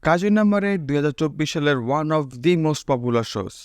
কাজী নাম্বারে 2024 সালের one of the most popular shows,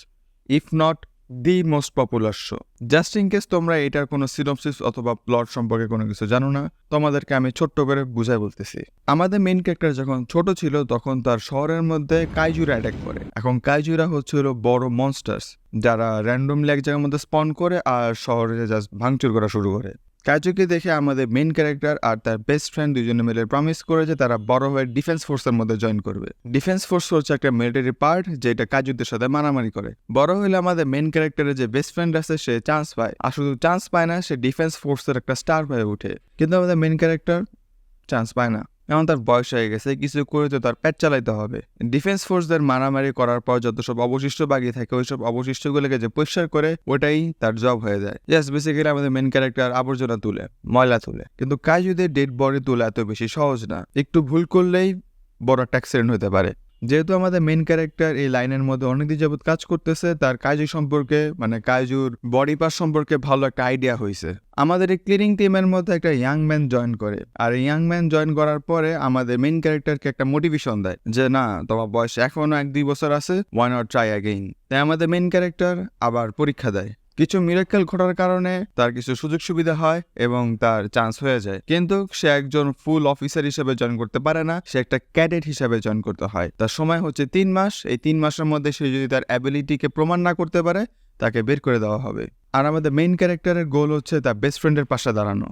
if not the most popular show. Just in case তোমরা এটার কোনো সিনপসিস অথবা প্লট সম্পর্কে কোনো কিছু জানো না, তোমাদেরকে আমি ছোট্ট করে বুঝাই বলতেছি। আমাদের মেইন ক্যারেক্টার যখন ছোট ছিল তখন তার শহরের মধ্যে কাইজুরা অ্যাটাক করে। এখন কাইজুরা হচ্ছিল বড় মনস্টার্স যারা র্যান্ডমলি এক জায়গার মধ্যে স্পন করে আর শহরে জাস্ট ভাঙচুর করা শুরু করে। কাইজুকে দেখে আমাদের মেইন ক্যারেক্টার আর তার বেস্ট ফ্রেন্ড দুজনে মিলে প্রমিস করে যে তারা বড় হয়ে ডিফেন্স ফোর্সের মধ্যে জয়েন করবে। ডিফেন্স ফোর্স হচ্ছে একটা মিলিটারি পার্ট যেটা কাইজুদের সাথে মারামারি করে। বড় হলে আমাদের মেইন ক্যারেক্টারের যে বেস্ট ফ্রেন্ড আছে সে চান্স পায়, আর শুধু চান্স পায় না, সে ডিফেন্স ফোর্সের একটা স্টার হয়ে ওঠে। কিন্তু আমাদের মেইন ক্যারেক্টার চান্স পায় না, এমন তার বয়স হয়ে গেছে, কিছু করে তো তার পেট চালাইতে হবে। ডিফেন্স ফোর্সদের মারামারি করার পর যত সব অবশিষ্ট বাকি থাকে ওইসব অবশিষ্টগুলোকে যে পরিষ্কার করে ওটাই তার জব হয়ে যায়। জাস্ট বেসিক্যালি আমাদের মেন ক্যারেক্টার আবর্জনা তুলে, ময়লা তুলে। কিন্তু কাইজুদের ডেড বডি তোলা এত বেশি সহজ না, একটু ভুল করলেই বড় একটা অ্যাক্সিডেন্ট হতে পারে। যেহেতু আমাদের মেন ক্যারেক্টার এই লাইনের মধ্যে অনেকদিন যাবত কাজ করতেছে, তার কাইজু সম্পর্কে মানে কাইজুর বডি পার্ট সম্পর্কে ভালো একটা আইডিয়া হয়েছে। আমাদের এই ক্লিনিং টিমের মধ্যে একটা ইয়াং ম্যান জয়েন করে, আর এই ইয়াং ম্যান জয়েন করার পরে আমাদের মেইন ক্যারেক্টারকে একটা মোটিভেশন দেয় যে না, তোমার বয়স এখনো 1-2 বছর আছে, ওয়াই নট ট্রাই অ্যাগেইন। তাই আমাদের মেইন ক্যারেক্টার আবার পরীক্ষা দেয়। কিছু মিরাক্কেল ঘটার কারণে তার কিছু সুযোগ সুবিধা হয় এবং তার চান্স হয়ে যায়। কিন্তু সে একজন ফুল অফিসার হিসেবে জয়েন করতে পারে না, সে একটা ক্যাডেট হিসেবে জয়েন করতে হয়। তার সময় হচ্ছে 3 মাস। এই 3 মাসের মধ্যে সে যদি তার অ্যাবিলিটিকে প্রমাণ না করতে পারে তাকে বের করে দেওয়া হবে। আর আমাদের মেইন ক্যারেক্টারের গোল হচ্ছে তার বেস্ট ফ্রেন্ডের পাশে দাঁড়ানো,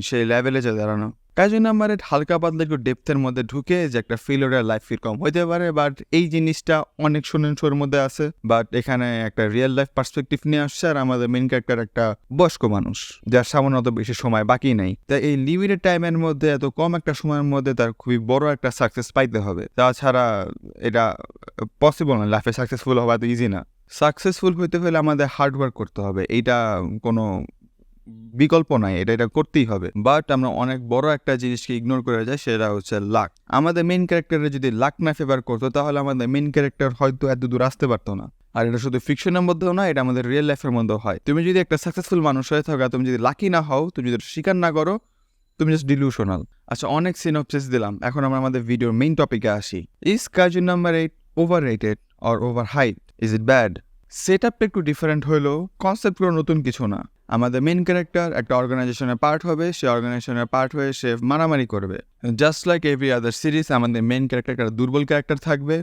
সেই লেভেলে যে দাঁড়ানো। কাজী নাম্বারে হালকা পাতলা একটু ডেপথের মধ্যে ঢুকে যে একটা ফেলিওরের লাইফ এরকম হইতে পারে, বাট এই জিনিসটা অনেক শোনেন শোর মধ্যে আছে। বাট এখানে একটা রিয়েল লাইফ পার্সপেক্টিভ নিয়ে আসছে, আর আমাদের মেইন ক্যারেক্টার একটা বয়স্ক মানুষ যার সামান্য অত বেশি সময় বাকি নাই। তাই এই লিমিটেড টাইমের মধ্যে এত কম একটা সময়ের মধ্যে তার খুবই বড় একটা সাকসেস পাইতে হবে। তাছাড়া এটা পসিবল না, লাইফে সাকসেসফুল হওয়া এত ইজি না। সাকসেসফুল হইতে হলে আমাদের হার্ডওয়ার্ক করতে হবে, এইটা কোনো বিকল্প নাই, এটা করতেই হবে। বাট আমরা অনেক বড় একটা জিনিসকে ইগনোর করে যাই, সেটা হচ্ছে লাক। আমাদের মেইন ক্যারেক্টারে যদি লাক না ফেভার করতো তাহলে আমাদের মেইন ক্যারেক্টার হয়তো এত দূর আসতে পারতো না। আর এটা শুধু ফিকশনের মধ্যেও না, এটা আমাদের রিয়েল লাইফের মধ্যেও হয়। তুমি যদি একটা সাকসেসফুল মানুষ হয়ে থাকো, তুমি যদি লাকি না হও, তুমি যদি স্বীকার না করো, তুমি জাস্ট ডিলিউশনাল। আচ্ছা, অনেক সিনপসিস দিলাম, এখন আমরা আমাদের ভিডিওর মেইন টপিকে আসি। Is Kazi number 8 over rated or over height? Is it bad? Set আপটা একটু ডিফারেন্ট হলেও কনসেপ্টগুলো নতুন কিছু না। আমাদের মেইন ক্যারেক্টার একটা অর্গানাইজেশনের পার্ট হবে, সে অর্গানাইজেশনের পার্ট হয়ে সে মারামারি করবে। Just like every other series, আমাদের মেইন ক্যারেক্টার একটা দুর্বল ক্যারেক্টার থাকবে,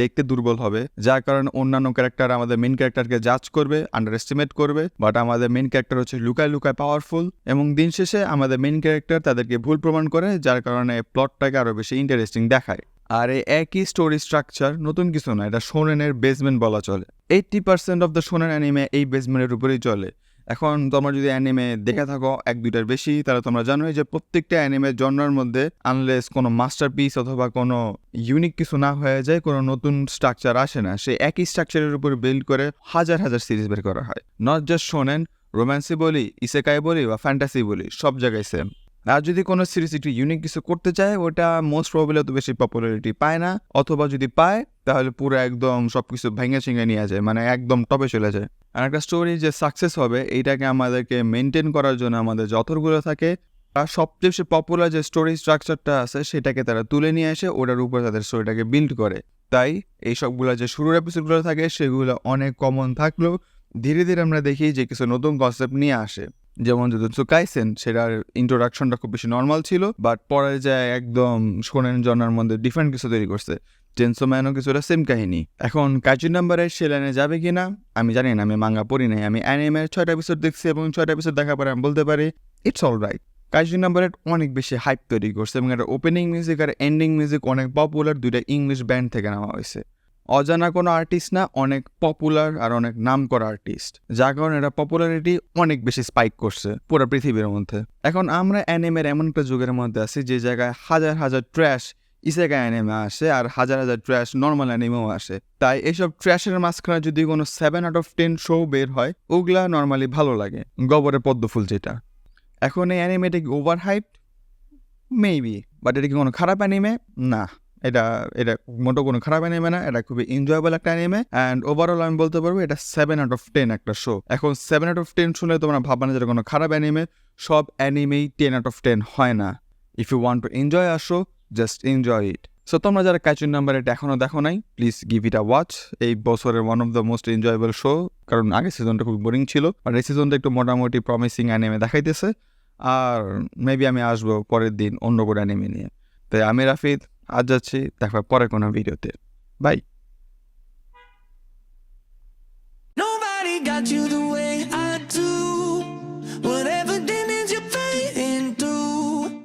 দেখতে দুর্বল হবে, যার কারণে অন্যান্য ক্যারেক্টার আমাদের মেইন ক্যারেক্টারকে জাজ করবে, আন্ডার এস্টিমেট করবে। বাট আমাদের মেইন ক্যারেক্টার হচ্ছে লুকায় লুকায় পাওয়ারফুল, এবং দিন শেষে আমাদের মেইন ক্যারেক্টার তাদেরকে ভুল প্রমাণ করে, যার কারণে প্লটটাকে আরো বেশি ইন্টারেস্টিং দেখায়। আর এই একই স্টোরি স্ট্রাকচার, নতুন কিছু না, এটা শোনেনের বেসমেন্ট বলা চলে। 80% অফ দ্য শোনেন অ্যানিমে এই বেসমেন্টের উপরেই চলে। এখন তোমরা যদি অ্যানিমে দেখে থাকো 1-2টার বেশি, তাহলে তোমরা জানোই যে প্রত্যেকটা অ্যানিমে জনরার মধ্যে আনলেস কোনো মাস্টারপিস অথবা কোনো ইউনিক কিছু না হয়ে যায়, কোনো নতুন স্ট্রাকচার আসে না। সে একই স্ট্রাকচারের উপর বিল্ড করে হাজার হাজার সিরিজ বের করা হয়। নট জাস্ট শোনেন, রোম্যান্সি বলি, ইসেকাই বলি বা ফ্যান্টাসি বলি, সব জায়গায় সেম। আর যদি কোনো সিরিজ একটু ইউনিক কিছু করতে চায়, ওটা মোস্ট প্রবাবলি অত বেশি পপুলারিটি পায় না, অথবা যদি পায় তাহলে পুরো একদম সবকিছু ভেঙে চিঙে নিয়ে যায়, একদম টপে চলে যায়। আর একটা স্টোরি যে সাকসেস হবে, এইটাকে আমাদেরকে মেনটেন করার জন্য আমাদের যে অথরগুলো থাকে, আর সবচেয়ে বেশি পপুলার যে স্টোরি স্ট্রাকচারটা আছে সেটাকে তারা তুলে নিয়ে এসে ওটার উপর তাদের স্টোরিটাকে বিল্ড করে। তাই এই সবগুলো যে শুরুর এপিসোডগুলো থাকে সেগুলো অনেক কমন থাকলেও ধীরে ধীরে আমরা দেখি যে কিছু নতুন কনসেপ্ট নিয়ে আসে। যেমন জুজুৎসু কাইসেন, সেটার ইন্ট্রোডাকশনটা খুব বেশি নর্মাল ছিল, বাট পরে যায় একদম শোনেন জনার মধ্যে ডিফারেন্ট কিছু তৈরি করছে। চেনসো ম্যানও কিছুটা সেম কাহিনী। এখন কাজী নাম্বারের সে লাইনে যাবে কিনা আমি জানি না, আমি মাঙ্গা পড়ি নাই। আমি অ্যানিমের 6টা এপিসোড দেখছি এবং 6টা এপিসোড দেখার পরে আমি বলতে পারি ইটস অল রাইট। কাজী নাম্বারের অনেক বেশি হাইপ তৈরি করছে এবং একটা ওপেনিং মিউজিক আর এন্ডিং মিউজিক অনেক পপুলার, 2টা ইংলিশ ব্যান্ড থেকে নেওয়া হয়েছে। অজানা কোনো আর্টিস্ট না, অনেক পপুলার আর অনেক নাম করা আর্টিস্ট, যার কারণে এটা পপুলারিটি অনেক বেশি স্পাইক করছে পুরো পৃথিবীর মধ্যে। এখন আমরা অ্যানিমের এমন একটা যুগের মধ্যে আছি যে জায়গায় হাজার হাজার ট্র্যাশ ইসেকাই অ্যানিমে আসে আর হাজার হাজার ট্র্যাশ নর্মাল অ্যানিমেও আসে। তাই এইসব ট্র্যাশের মাঝখানে যদি কোনো 7/10 শো বের হয়, ওগুলা নর্মালি ভালো লাগে, গোবরে পদ্মফুল যেটা। এখন এই অ্যানিমেটা কি ওভার হাইপড? মেবি। বাট এটা কি কোনো খারাপ অ্যানিমে? না, এটা মোটো কোনো খারাপ অ্যানিমে না, এটা খুবই এনজয়েবল একটা অ্যানিমে। অ্যান্ড ওভারঅল আমি বলতে পারবো এটা 7/10 একটা শো। এখন 7/10 শুনলে তোমরা ভাববা না যেটা কোনো খারাপ অ্যানিমে। সব অ্যানিমেই 10/10 হয় না। If you want to enjoy a show, just enjoy it. So তোমরা যারা কাইচুন নাম্বার এটা এখনও দেখো নাই, please give it a watch. এই বছরের one of the most enjoyable show, কারণ আগের সিজনটা খুব বোরিং ছিল, আর এই সিজনটা একটু মোটামুটি প্রমিসিং অ্যানিমে দেখাইতেছে। আর মেবি আমি আসবো পরের দিন অন্য কোনো অ্যানিমে নিয়ে। তাই আমি রাফিদ, আজ যাচ্ছি, দেখা পরে কোনো ভিডিওতে। By. Nobody got you the